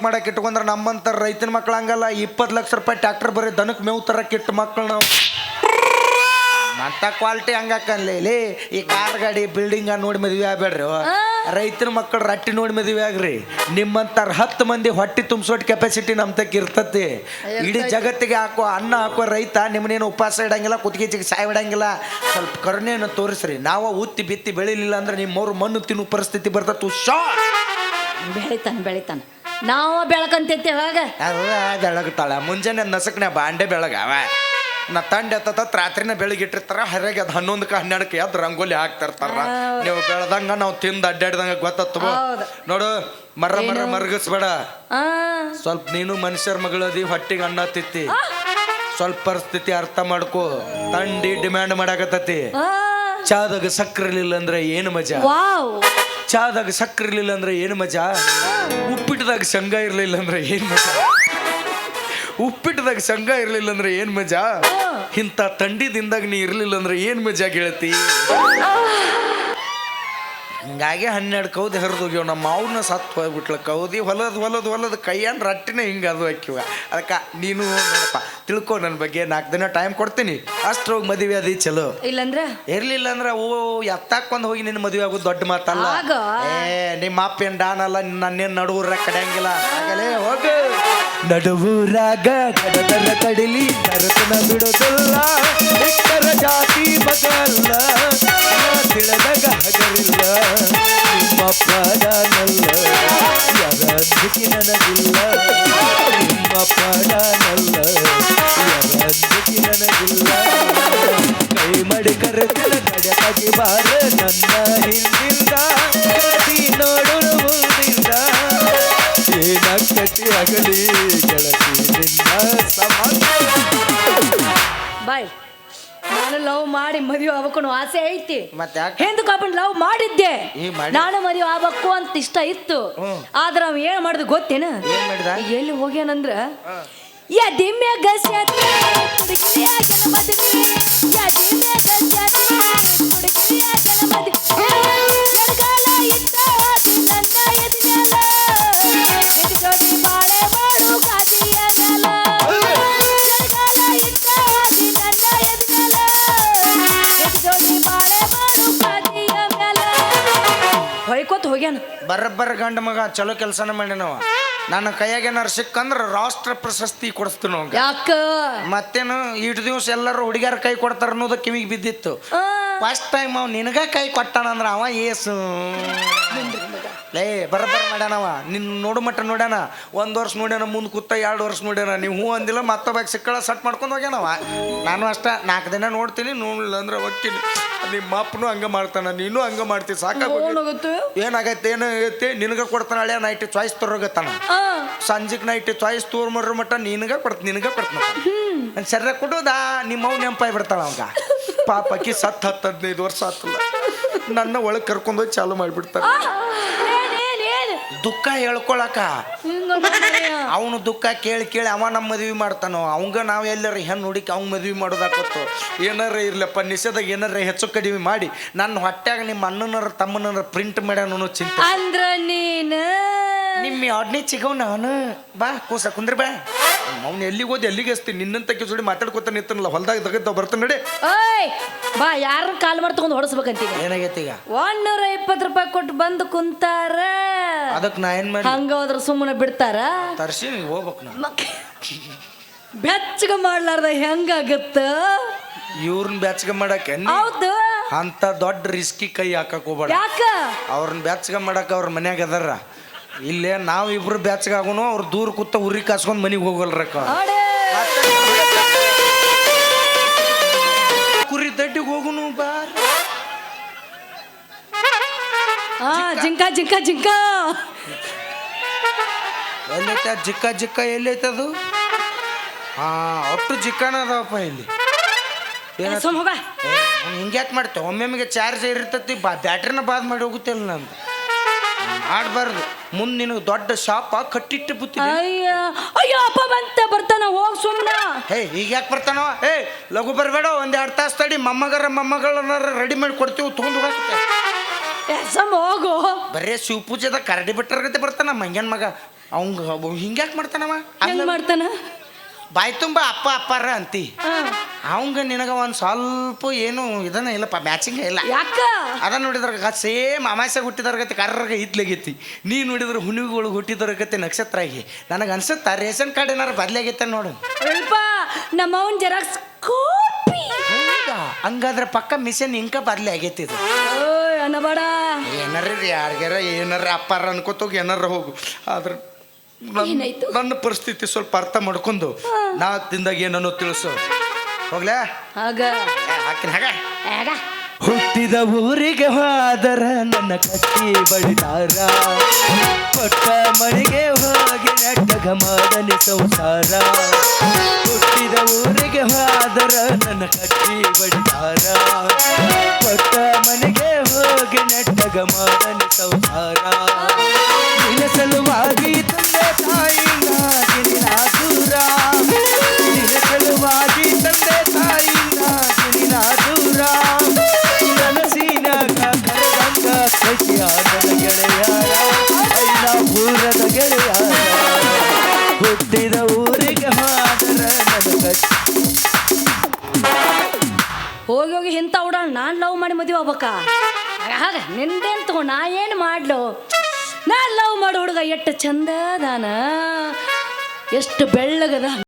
ಮಾಡಕ್ಕೆ ಇಟ್ಕೊಂಡ್ರೆ ನಮ್ಮಂತ ರೈತನ ಮಕ್ಳು ಹಂಗಲ್ಲ 20 ಲಕ್ಷ ರೂಪಾಯಿ ಟ್ರ್ಯಾಕ್ಟರ್ ಬರೀ ದನಕ್ಕೆ ಮೇವು ತರಕ್ಕೆ ಇಟ್ಟು ಮಕ್ಳು ನಾವು ಮತ್ತ ಕ್ವಾಲಿಟಿ ಹಂಗಕ್ಕನ್ಲಿ ಈ ಕಾರ್ ಗಾಡಿ ಬಿಲ್ಡಿಂಗ್ ನೋಡಿ ಮದುವೆ ಆಗ್ಬೇಡ್ರಿ ರೈತನ ಮಕ್ಕಳು ರಟ್ಟಿ ನೋಡಿ ಮದುವೆ ಆಗ್ರಿ ನಿಮ್ಮಂತಾರ 10 ಮಂದಿ ಹೊಟ್ಟಿ ತುಂಬಿಸೋಟ್ ಕೆಪಾಸಿಟಿ ನಮ್ ತಕ್ಕ ಇರ್ತತಿ ಇಡೀ ಜಗತ್ತಿಗೆ ಅನ್ನ ಹಾಕೋ ರೈತ ನಿಮ್ಮನೇನು ಉಪವಾಸ ಇಡಂಗಿಲ್ಲ ಕುತ್ತಿಗೆ ಸಾಯ ಇಡಂಗಿಲ್ಲ ಸ್ವಲ್ಪ ಕರುಣೆಯನ್ನು ತೋರಿಸ್ರಿ ನಾವು ಉತ್ತಿ ಬಿತ್ತಿ ಬೆಳಿಲಿಲ್ಲ ಅಂದ್ರೆ ನಿಮ್ಮವ್ರು ಮಣ್ಣು ತಿನ್ನು ಪರಿಸ್ಥಿತಿ ಬರ್ತತ್ತು ಬೆಳಿತಾನ ನಾವು ಬೆಳಕಂತೈತಿ ಅವಾಗ ಬೆಳಗ್ತಾಳ ಮುಂಜಾನೆ ನಸಕ್ನೆ ಬಾಂಡೆ ಬೆಳಗಾವ ನಾ ತಂಡ ಎತ್ತ ರಾತ್ರಿನ ಬೆಳಗಿಟ್ಟಿರ್ತಾರ ಹರಿಯಾಗಿ ಅದು 11ಕ್ಕೆ 12ಕ್ಕೆ ಎದ್ದು ರಂಗೋಲಿ ಹಾಕ್ತಿರ್ತಾರ ನೀವು ಬೆಳೆದಂಗ ನಾವು ತಿಂದು ಅಡ್ಡಾಡ್ದಂಗ ಗೊತ್ತತ್ತು ನೋಡು ಮರಗಿಸ್ಬೇಡ ಸ್ವಲ್ಪ ನೀನು ಮನುಷ್ಯರ ಮಗಳದಿ ಹೊಟ್ಟಿಗೆ ಅನ್ನ ತಿತ್ತಿ ಸ್ವಲ್ಪ ಪರಿಸ್ಥಿತಿ ಅರ್ಥ ಮಾಡ್ಕೋ ತಂಡಿ ಡಿಮ್ಯಾಂಡ್ ಮಾಡಾಕತ್ತತಿ ಚಾದಾಗ ಸಕ್ಕರೆ ಇರ್ಲಿಲ್ಲ ಅಂದ್ರೆ ಏನು ಮಜಾ ಚಾದಾಗ ಸಕ್ಕರೆ ಇರ್ಲಿಲ್ಲ ಅಂದ್ರೆ ಏನು ಮಜಾ ಉಪ್ಪಿಟ್ಟದಾಗ ಶೇಂಗಾ ಇರ್ಲಿಲ್ಲ ಅಂದ್ರೆ ಏನು ಮಜಾ ಉಪ್ಪಿಟ್ಟದಾಗ ಶೇಂಗಾ ಇರ್ಲಿಲ್ಲ ಅಂದ್ರೆ ಏನ್ ಮಜಾ ಇಂಥ ತಂಡಿದಿಂದಾಗ ನೀ ಇರ್ಲಿಲ್ಲ ಅಂದ್ರೆ ಏನ್ ಮಜಾ ಗೆಳತಿ ಹಿಂಗಾಗಿ 12 ಕೌದಿ ಹರಿದೋಗ್ಯವ ನಮ್ಮ ಅವ್ನ ಸತ್ತು ಹೋಗ್ಬಿಟ್ಲ ಕೌದಿ ಹೊಲದ ಕೈಯನ್ ರಟ್ಟಿನ ಹಿಂಗೆ ಅದು ಹಾಕಿವ ಅದಕ್ಕೆ ನೀನು ನೋಡಪ್ಪ ತಿಳ್ಕೊ ನನ್ನ ಬಗ್ಗೆ 4 ದಿನ ಟೈಮ್ ಕೊಡ್ತೀನಿ ಅಷ್ಟ್ರೋಗಿ ಮದುವೆ ಅದಿ ಚಲೋ ಇಲ್ಲಂದ್ರೆ ಇರ್ಲಿಲ್ಲ ಅಂದ್ರೆ ಎತ್ತಾಕೊಂಡ್ ಹೋಗಿ ನಿನ್ನ ಮದುವೆ ಆಗೋದು ದೊಡ್ಡ ಮಾತಲ್ಲ ನಿಮ್ಮ ಅಪ್ಪೇನ್ ಡಾನಲ್ಲ ನನ್ನೇನು ನಡುವೂರ ಕಡೆಯಂಗಿಲ್ಲ ಆಗಲೇ ಹೋಗು ನಡುವೂರಾಗ ಕಡದರ ಕಡಿಲಿ ನರತನ ಬಿಡೋದಲ್ಲ ಎಕ್ಕರ ಜಾತಿ ಬಗಲ್ಲ ತಿಳದಾಗ ಹಗರಿಲ್ಲ ನಿಮ್ಮ ಪಾಡನಲ್ಲ ಯಾರ ಅಂದಿಕೆ ನನಗಿಲ್ಲ ನಿಮ್ಮ ಪಾಡನಲ್ಲ ಯಾರ ಅಂದಿಕೆ ನನಗಿಲ್ಲ ಕೈ ಮಡಿ ಕರೆತನ ಕಡೆಯಾಗಿ ಬಾರ ನನ್ನ ಹಿಂದಿಂದ ನೋಡು ಮುಂದಿಂದ ಏನಾಗ್ತತಿ ಆಗಲಿ ಗೆಳತಿ ನಿನ್ನ ಸಂಬಂಧ ಬಾಯ್ ನಾನು ಲವ್ ಮಾಡಿ ಮದುವೆ ಆಗ್ಬೇಕು ಆಸೆ ಐತಿ ಮತ್ತೆ ಹಿಂದಕ್ಕೊಂದು ಲವ್ ಮಾಡಿದ್ದೆ ನಾನು ಮದುವೆ ಆಗ್ಬೇಕು ಅಂತ ಇಷ್ಟ ಇತ್ತು ಆದ್ರೆ ಅವ್ ಏನ್ ಮಾಡಿದ್ ಗೊತ್ತೇನ ಎಲ್ಲಿ ಹೋಗ್ಯಾನಂದ್ರ ಹೊಯ್ಕೋತ ಹೋಗ್ಯಾನ ಬರಬ್ಬರ ಗಂಡ ಮಗ ಚಲೋ ಕೆಲಸನ ಮಾಡಿ ನಾವು ನನ್ನ ಕೈಯಾಗ ಏನಾರು ಸಿಕ್ಕಂದ್ರೆ ರಾಷ್ಟ್ರ ಪ್ರಶಸ್ತಿ ಕೊಡಿಸ್ತೀವಿ ನಾವು ಯಾಕ ಮತ್ತೇನು ಇಷ್ಟು ದಿವಸ ಎಲ್ಲರೂ ಹುಡುಗಿಯರ ಕೈ ಕೊಡ್ತಾರ ಅನ್ನೋದು ಕಿವಿಗೆ ಬಿದ್ದಿತ್ತು ಫಸ್ಟ್ ಟೈಮ್ ಅವ್ ನಿನಗ ಕೈ ಕೊಟ್ಟಾನ ಅಂದ್ರೆ ಅವ ಏಸು ಲೇ ಬರಬ್ಬರ ಮಾಡ್ಯಾನವ ನಿನ್ನ ನೋಡು ಮಟ್ಟ ನೋಡ್ಯಾನ 1 ವರ್ಷ ನೋಡ್ಯಾನ ಮುಂದೆ ಕೂತ 2 ವರ್ಷ ನೋಡ್ಯಾನ ನೀವು ಹೂ ಅಂದಿಲ್ಲ ಮತ್ತೊಬ್ಬಾಗ ಸಿಕ್ಕಳ ಸಟ್ ಮಾಡ್ಕೊಂಡು ಹೋಗ್ಯಾನವ ನಾನು ಅಷ್ಟ 4 ದಿನ ನೋಡ್ತೀನಿ ನೋಡಿಲ್ಲ ಅಂದ್ರೆ ಹೋಗ್ತೀನಿ ನಿಮ್ಮ ಅಪ್ಪನು ಹಂಗ ಮಾಡ್ತಾನ ನೀನು ಹಂಗ ಮಾಡ್ತೀವಿ ಸಾಕಾಗುತ್ತೆ ಏನಾಗೈತೆ ಏನಾಗೈತಿ ನಿನಗ ಕೊಡ್ತಾನ ಹಳೆ ನೈಟ್ ಚಾಯ್ಸ್ ತರೋಗತ್ತಾನ ಸಂಜೆಗೆ ನೈಟ್ ಚಾಯ್ಸ್ ತೋರ್ಮರ ಮಟ್ಟ ನಿನಗ ಕೊಡ್ತಾನ ಸರ ಕೊಡೋದಾ ನಿಮ್ಮ ಅವ್ ನೆಂಪಾಯಿ ಬಿಡ್ತಾಳ ಅವಂಗ ಪಾಪಕ್ಕಿ 10-15 ವರ್ಷ ಆತಲ್ಲ ನನ್ನ ಒಳಗೆ ಕರ್ಕೊಂಡೋಗಿ ಚಾಲು ಮಾಡಿಬಿಡ್ತಾರ ದುಃಖ ಹೇಳ್ಕೊಳಕ ಅವನು ದುಃಖ ಕೇಳಿ ಅವ ನಮ್ಮ ಮದ್ವಿ ಮಾಡ್ತಾನೋ ಅವಂಗ ನಾವು ಎಲ್ಲರ ಹೆಣ್ಣು ಹುಡುಕಿ ಅವ್ನ ಮದ್ವಿ ಮಾಡೋದಾಕತ್ತು ಏನಾರ ಇರ್ಲಪ್ಪ ನಿಷೇಧಾಗ ಏನಾರ ಹೆಚ್ಚು ಕಡಿಮೆ ಮಾಡಿ ನನ್ನ ಹೊಟ್ಯಾಗ ನಿಮ್ಮ ಅಣ್ಣನರ ತಮ್ಮನರ ಪ್ರಿಂಟ್ ಮಾಡ್ಯಾನು ಚಿಂತೆ ಅಂದ್ರ ನೀನು ನಿಮ್ಮ ಆಡ್ನಿ ಚಿಗವ್ ನಾನು ಬಾ ಕೂಸ ಕುಂದ್ರ ಬಾ ಅವ್ನು ಎಲ್ಲಿಗೆ ಹೋದ್ ಎಲ್ಲಿಗೆ ಹಚ್ತೀನಿ ನಿನ್ನಂತಕ್ಕೆ ಜೋಡಿ ಮಾತಾಡ್ಕೊತ ನಿಂತನಲ್ಲ ಹೊಲ್ದಾಗ ತಗದ ಬರ್ತಾನೆ ನಡೆ ಬಾ ಯಾರ ಕಾಲ್ ಮಾಡಿ ತಗೊಂಡು ಹೊಡಸ್ಬೇಕಂತೀವಿ ಏನಾಗೈತಿ ಈಗ 120 ರೂಪಾಯಿ ಕೊಟ್ಟು ಬಂದು ಕುಂತಾರ ಅದಕ್ಕೆ ನಾ ಏನ್ ಮಾಡಿ ಹಂಗ ಹೋದ್ರ ಸುಮ್ಮನೆ ಬಿಡ್ತಾರ ತರ್ಸಿ ಹೋಗ್ಬೇಕು ನಾ ಬೆಚ್ಚಗ ಮಾಡ್ಲಾರ್ದ ಹೆಂಗಾಗತ್ತ ಇವ್ರನ್ನ ಬೆಚ್ಚಗ ಮಾಡಕ್ಕೆ ಹೌದು ಅಂತ ದೊಡ್ಡ ರಿಸ್ಕಿ ಕೈ ಹಾಕಕ್ ಹೋಗ್ಬೇಡ ಯಾಕ ಅವ್ರನ್ನ ಬೆಚ್ಚಗ ಮಾಡಕ್ ಅವ್ರ ಮನ್ಯಾಗ ಅದಾರ ಇಲ್ಲೇ ನಾವ್ ಇಬ್ರು ಬೆಚ್ಚಗ ಆಗೋನು ಅವ್ರು ದೂರ ಕೂತ ಉರಿ ಕಾಸ್ಕೊಂಡ್ ಮನಿಗೆ ಹೋಗಲ್ರಕ್ಕ ಕುರಿ ದಡ್ಡಿಗೆ ಹೋಗುನು ಬಾ ಜಿಂಕ ಜಿಂಕ ಜಿಂಕ ಎಲ್ಲೈತ ಜಿಕ್ಕ ಎಲ್ಲೈತದು ಒಟ್ಟು ಜಿಕ್ಕನ ಅದಾವಪ್ಪ ಇಲ್ಲಿ ಹಿಂಗ್ಯಾಕೆ ಮಾಡ್ತೇವೆ ಒಮ್ಮೆಮ್ಮಿಗೆ ಚಾರ್ಜ್ ಇರ್ತತಿ ಬ್ಯಾಟ್ರಿನ ಬಾದ್ ಮಾಡಿ ಹೋಗುತ್ತಿಲ್ಲ ನಂದು ಆಡ್ಬಾರ್ದು ಮುಂದೆ ನಿನಗೆ ದೊಡ್ಡ ಶಾಪ ಕಟ್ಟಿಟ್ಟು ಬುತ್ತಿ ಅಯ್ಯೋ ಅಪ್ಪ ಬರ್ತಾನ ಹೋಗ್ ಸುಮ್ಮನ ಈಗ ಯಾಕೆ ಬರ್ತಾನೋ ಲಘು ಬರಬೇಡ 1-2 ತಾಸು ತಡಿ ಮೊಮ್ಮಗಳನ್ನ ರೆಡಿ ಮಾಡಿ ಕೊಡ್ತೀವಿ ತೊಗೊಂಡು ಹೋಗುತ್ತೆ ಹೋಗು ಬರೇ ಶಿವ ಪೂಜೆದಾಗ ಕರಡಿ ಬಿಟ್ಟರ್ಗತೆ ಬರ್ತಾನ ಮಂಗ್ಯನ್ ಮಗ ಅವಂಗ ಹಿಂಗ್ಯಾಕೆ ಮಾಡ್ತಾನವ ಹೆಂಗ್ ಮಾಡ್ತಾನ ಬಾಯ್ ತುಂಬ ಅಪ್ಪ ಅಪ್ಪಾರ ಅಂತಿ ಅವಂಗ ನಿನಗ ಒಂದು ಸ್ವಲ್ಪ ಏನು ಇದನ್ನ ಇಲ್ಲಪ್ಪ ಮ್ಯಾಚಿಂಗ್ ಇಲ್ಲ ಯಾಕ ಅದ ನೋಡಿದ್ರ ಸೇಮ್ ಅಮಾಸೆ ಹುಟ್ಟಿದವ್ರ ಗತಿ ಕರ್ರಗ ಇದ್ಲಾಗೈತಿ ನೀ ನೋಡಿದ್ರೆ ಹುಣ್ಣಿಗಳು ಹುಟ್ಟಿದವ್ರ ಗತಿ ನಕ್ಷತ್ರ ಆಗಿ ನನಗೆ ಅನ್ಸುತ್ತಾ ರೇಷನ್ ಕಾರ್ಡ್ ಏನಾರು ಬದಲಾಗೈತೆ ನೋಡು ಅಲ್ಪ ನಮ್ಮ ಅವನ್ ಜೆರಾಕ್ಸ್ ಕಾಪಿ ಹಂಗಾದ್ರೆ ಪಕ್ಕ ಮಿಷನ್ ಇಂಕ ಬದಲಿ ಆಗೈತಿ ಇದು ಓಯ್ ಅನ್ನಬೇಡ ಏನಾರ ಯಾರಿಗಾರ ಏನಾರ ಅಪ್ಪಾರ ಅನ್ಕೋತೋಗಿ ಏನಾರ ಹೋಗು ಆದ್ರೆ ಏನಾಯ್ತು? ನನ್ನ ಪರಿಸ್ಥಿತಿ ಸ್ವಲ್ಪ ಅರ್ಥ ಮಾಡ್ಕೊಂಡು ನಾ ತಿಂದಾಗ ಏನನ್ನೋ ತಿಳಿಸು ಹೋಗ್ಲಾ ಆಗ ಹಾಕಿನ ಹಾಗ ಆಗ ಹುಟ್ಟಿದ ಊರಿಗೆ ಹೋದರ ನನ್ನ ಕತ್ತಿ ಬಡಿದಾರ ಪಟ್ಟ ಮನೆಗೆ ಹೋಗಿ ನೆಟ್ಟಗ ಮಾಡನಿ ಸಂಸಾರ ಹುಟ್ಟಿದ ಊರಿಗೆ ಹೋದರ ನನ್ನ ಕತ್ತಿ ಬಡಿದಾರ ಪಟ್ಟ ಮನೆಗೆ ಹೋಗಿ ನೆಟ್ಟಗ ಮಾಡನಿ ಸಂಸಾರ ನಿನ್ನ ಸಲುವಾಗಿ ತಂದೆ ತಾಯಿನ ಗಿನಿನ ದೂರ ನಿನ್ನ ಸಲುವಾಗಿ ತಂದೆ ತಾಯಿನ ಗಿನಿನ ದೂರ ಕನಸಿನಾಗ ಕರೆದಂಗ ಕೈಯಾಗದ ಗೆಳೆಯಾರ ಐನಾಪುರದ ಗೆಳೆಯಾರ ಹುಟ್ಟಿದ ಊರಿಗೆ ಹಾದರ ನನ್ನ ಹೋಗಿ ಹೋಗಿ ಇಂಥ ಹುಡ ನಾನು ಲವ್ ಮಾಡಿ ಮದುವೆ ಆಗ್ಬೇಕಾ ಹಾಗ ನಿಂದೇನು ತಗೊಂಡು ನಾ ಏನು ಮಾಡ್ಲು ನಾ ಲವ್ ಮಾಡೋ ಹುಡುಗ ಎಷ್ಟು ಚಂದ ಅದಾನ ಎಷ್ಟು ಬೆಳ್ಳಗದ